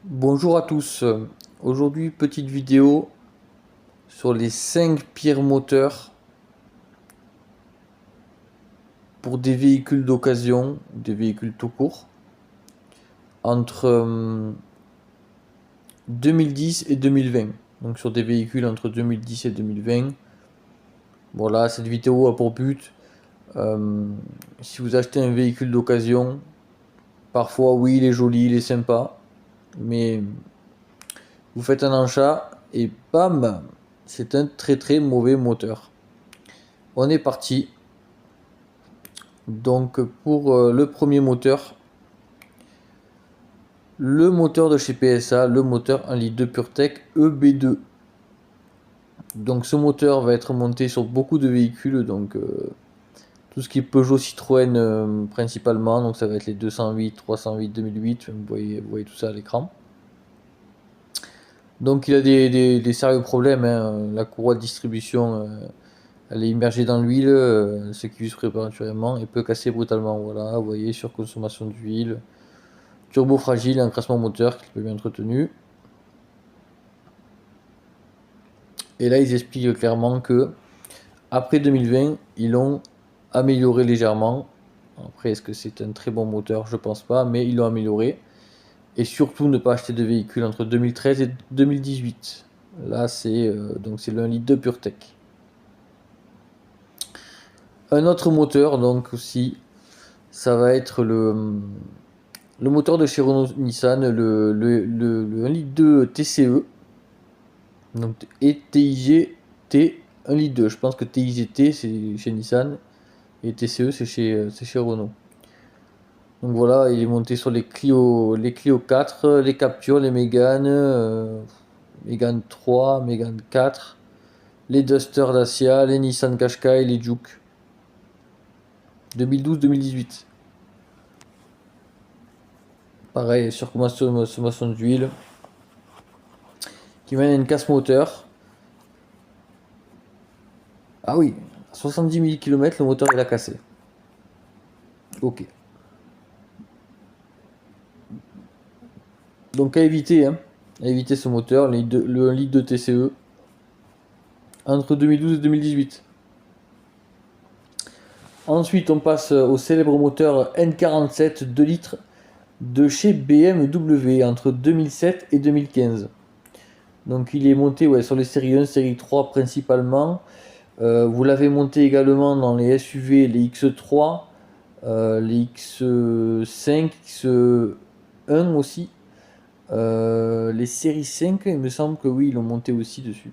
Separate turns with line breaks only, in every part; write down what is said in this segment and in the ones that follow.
Bonjour à tous. Aujourd'hui, petite vidéo sur les 5 pires moteurs pour des véhicules d'occasion, des véhicules tout court, entre 2010 et 2020. Donc sur des véhicules entre 2010 et 2020. Voilà, cette vidéo a pour but, euh, si vous achetez un véhicule d'occasion, parfois oui, il est joli, il est sympa, mais vous faites un achat et bam, c'est un très très mauvais moteur. On est parti. Donc pour le premier moteur, le moteur de chez PSA, le moteur 1 litre de PureTech EB2. Donc ce moteur va être monté sur beaucoup de véhicules, donc tout ce qui est Peugeot, Citroën principalement, donc ça va être les 208, 308, 2008, vous voyez tout ça à l'écran. Donc il a des sérieux problèmes, hein. La courroie de distribution elle est immergée dans l'huile, ce qui use prématurément et peut casser brutalement. Voilà, vous voyez, surconsommation d'huile. Turbo fragile, encrassement moteur qui peut bien entretenu. Et là, ils expliquent clairement que après 2020, ils l'ont amélioré légèrement. Après, est-ce que c'est un très bon moteur? Je pense pas, mais ils l'ont amélioré. Et surtout, ne pas acheter de véhicule entre 2013 et 2018. Là, c'est le 1 litre de PureTech. Un autre moteur, donc aussi, ça va être le moteur de chez Renault Nissan, le 1 litre de TCE. Donc, et TIGT 1 litre 2. Je pense que TIGT c'est chez Nissan et TCE c'est chez Renault. Donc voilà, il est monté sur les Clio 4, les Capture, les Mégane, Mégane 3, Mégane 4, les Duster Dacia, les Nissan Qashqai, les Juke. 2012-2018. Pareil, surconsommation d'huile. Qui mène à une casse moteur. Ah oui, à 70 000 km, le moteur il a cassé. Ok. Donc à éviter, hein, à éviter ce moteur, le 1 litre de TCE, entre 2012 et 2018. Ensuite, on passe au célèbre moteur N47 2 litres de chez BMW entre 2007 et 2015. Donc il est monté sur les séries 1, série 3 principalement. Vous l'avez monté également dans les SUV, les X3, les X5, X1 aussi. Les séries 5, il me semble que oui, ils l'ont monté aussi dessus.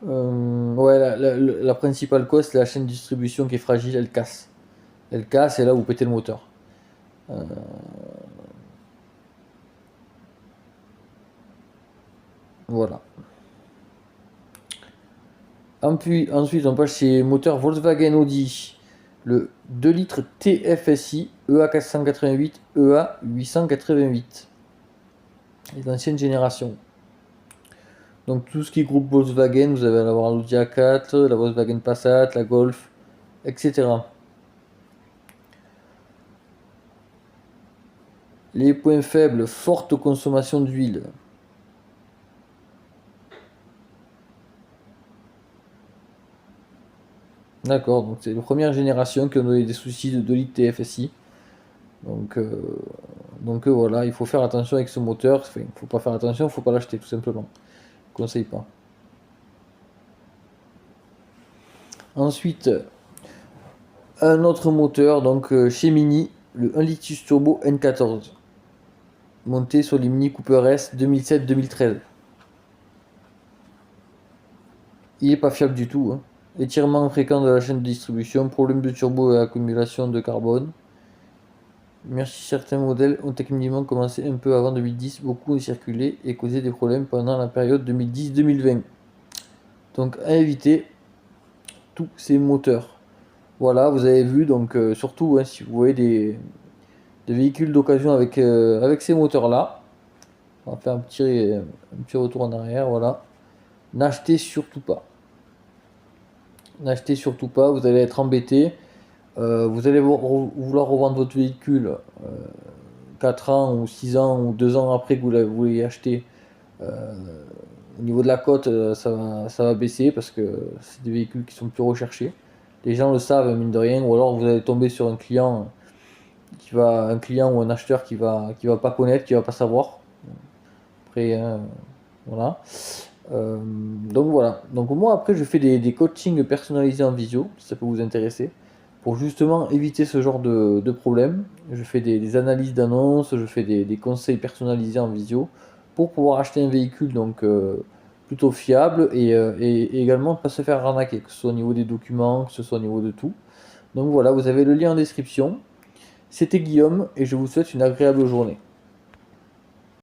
Ouais, la principale cause, c'est la chaîne de distribution qui est fragile, elle casse. Elle casse et là, vous pétez le moteur. Voilà. Ensuite, on passe chez moteur Volkswagen Audi. Le 2 litres TFSI EA 488, EA 888. Les anciennes générations. Donc tout ce qui est groupe Volkswagen, vous allez avoir l'Audi A4, la Volkswagen Passat, la Golf, etc. Les points faibles, forte consommation d'huile. D'accord, donc c'est la première génération qui a donné des soucis de 2 litres TFSI. Donc, voilà, il faut faire attention avec ce moteur. Enfin, il ne faut pas faire attention, il ne faut pas l'acheter tout simplement. Je ne conseille pas. Ensuite, un autre moteur, donc chez Mini, le 1 litre turbo N14. Monté sur les Mini Cooper S 2007-2013. Il n'est pas fiable du tout, hein. Étirement fréquent de la chaîne de distribution, problème de turbo et accumulation de carbone. Merci, certains modèles ont techniquement commencé un peu avant 2010, beaucoup ont circulé et causé des problèmes pendant la période 2010-2020. Donc à éviter tous ces moteurs. Voilà, vous avez vu, donc surtout si vous voyez des véhicules d'occasion avec ces moteurs-là, on va faire un petit retour en arrière, voilà. N'achetez surtout pas. N'achetez surtout pas, vous allez être embêté. Vous allez vouloir revendre votre véhicule 4 ans ou 6 ans ou 2 ans après que vous l'ayez acheté, au niveau de la cote, ça va baisser parce que c'est des véhicules qui sont plus recherchés. Les gens le savent, mine de rien, ou alors vous allez tomber sur un client ou un acheteur qui va pas connaître, qui va pas savoir. Après, voilà. Donc voilà. Donc moi après je fais des coachings personnalisés en visio, si ça peut vous intéresser, pour justement éviter ce genre de problème. Je fais des analyses d'annonces, je fais des conseils personnalisés en visio pour pouvoir acheter un véhicule donc plutôt fiable et également pas se faire arnaquer, que ce soit au niveau des documents, que ce soit au niveau de tout. Donc voilà, vous avez le lien en description. C'était Guillaume et je vous souhaite une agréable journée.